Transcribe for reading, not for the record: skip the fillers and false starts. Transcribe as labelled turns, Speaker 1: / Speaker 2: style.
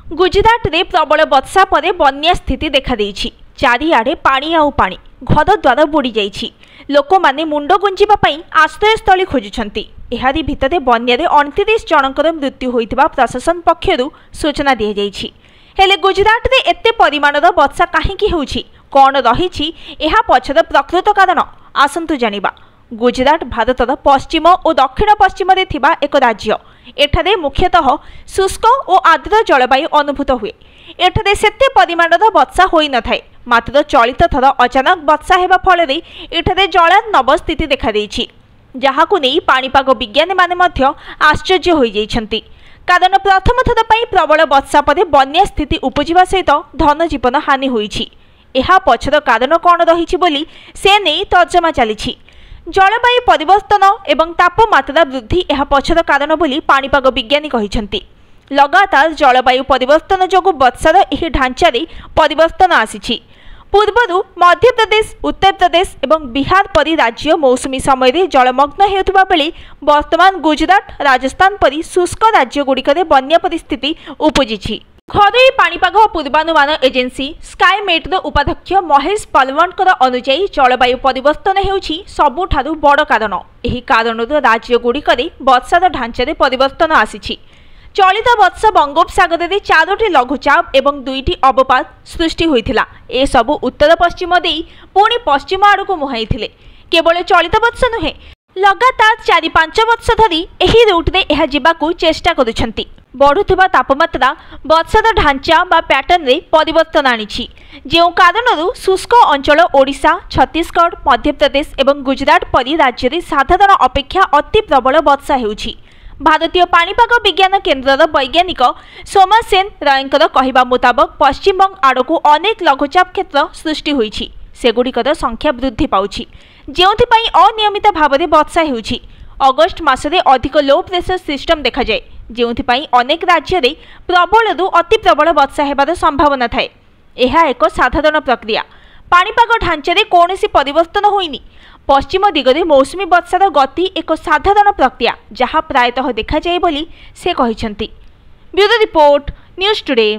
Speaker 1: गुजरात रे प्रबल वर्षा पर बन्या स्थिति देखा देइछि। चारिआडे पानी आउ पानी, घर द्वार बुड़ी जाइछि। लोक माने मुंड गुंजिबा पई आश्रयस्थली खोजुछंती। एहारी भितरे बन्यारे 29 जनकर मृत्यु होइतिबा प्रशासन पक्षरु सूचना दिया जाइछि। हेले गुजरात रे एते परिमाणर वर्षा काहेकि होउछि, कोन रहिछि एहा पछर प्रकृत कारण आसंतु जानिबा। गुजरात भारतर पश्चिम और दक्षिण पश्चिम रे थिबा एक राज्य। एठारे मुख्यतः शुष्क और आर्द्र जलवायु अनुभूत हुए। एठारे सेते परिमाणर वर्षा होई न थाए, मात्र चलित थर अचानक वर्षा हेबा फलरे एठारे जलार्णव स्थिति देखा देइछि, जहाकु नै पाणीपाग विज्ञानी माने मध्य आश्चर्य होई जाइछन्ति। कारण प्रथम थर पई प्रबल वर्षा पर बन्या स्थिति उपजिबा सहित धन जीवन हानि होइछि। एहा पछर कारण कोन रहिछि बोली से नै तर्जमा चलिछि। जलवायु परिवर्तन एवं तापमात्रा वृद्धि यह पछर कारण बोली पाणीपाग विज्ञानी कहिछन्ति। लगातार जलवायु परिवर्तन जोगु वर्षार एही ढांचारे परिवर्तन आसीछि। पूर्वरु मध्य प्रदेश, उत्तर प्रदेश एवं बिहार परि राज्य मौसुमी समय रे जलमग्न हेउथबा बेले वर्तमान गुजरात, राजस्थान परि शुष्क राज्य गुड़िकरे बन्या परिस्थिति उपजिछि। घरोई पाणीपाग पूर्वानुमान एजेन्सी स्काईमेटर उपाध्यक्ष महेश पालवानकर अनुसार जलवायु परिवर्तन हेउछि सबुठारु बड़ कारण। एही कारणरु राज्य गुड़िकरे वर्षार ढांचारे परिवर्तन आसीछि। चलित वर्ष बंगोपसागर में 4टी लघुचाप एवं 2टी अवपात सृष्टि होइथिला। ए सबु उत्तर पश्चिम देई पुणी पश्चिम आड़क मुहाइथिले। केवल चलित वर्ष नुहे, लगातार 4-5 वर्ष धरी एही रूट रे एहा जिबाकू चेष्टा करुछंती। बढ़ुथिबा तापमात्रा वर्षार ढांचा बा पैटर्न रे परिवर्तन आनिछि, जेउ कारणरु शुष्क अंचल ओडिशा, छत्तीसगढ़, मध्य प्रदेश एवं गुजरात परि राज्य रे साधारण अपेक्षा अति प्रबल वर्षा हेउछि। भारतीय पाणीपाग विज्ञान केन्द्रर वैज्ञानिक सोमा सेन रायंकर कहिबा मुताबक पश्चिमबंग आड़कू अनेक लघुचाप क्षेत्र सृष्टि होइछि। सेगुड़िकर संख्या वृद्धि पाउछि, जेउथिपाई अनियमित भावरे वर्षा हेउछि। अगस्ट मासरे अधिक लो प्रेशर सिस्टम देखा जाए, जेउथिपाई अनेक राज्य रे प्रबलरु अति प्रबल वर्षा हेबार संभावना थाए। एहा एक साधारण प्रक्रिया। पाणीपाग ढांचारे कौनसी परिवर्तन होइनी। पश्चिम दिगरे मौसुमी वर्षार गति एक साधारण प्रक्रिया, जहाँ प्रायतः देखा जाए बोली से कहिछन्ति। Bureau report, news today.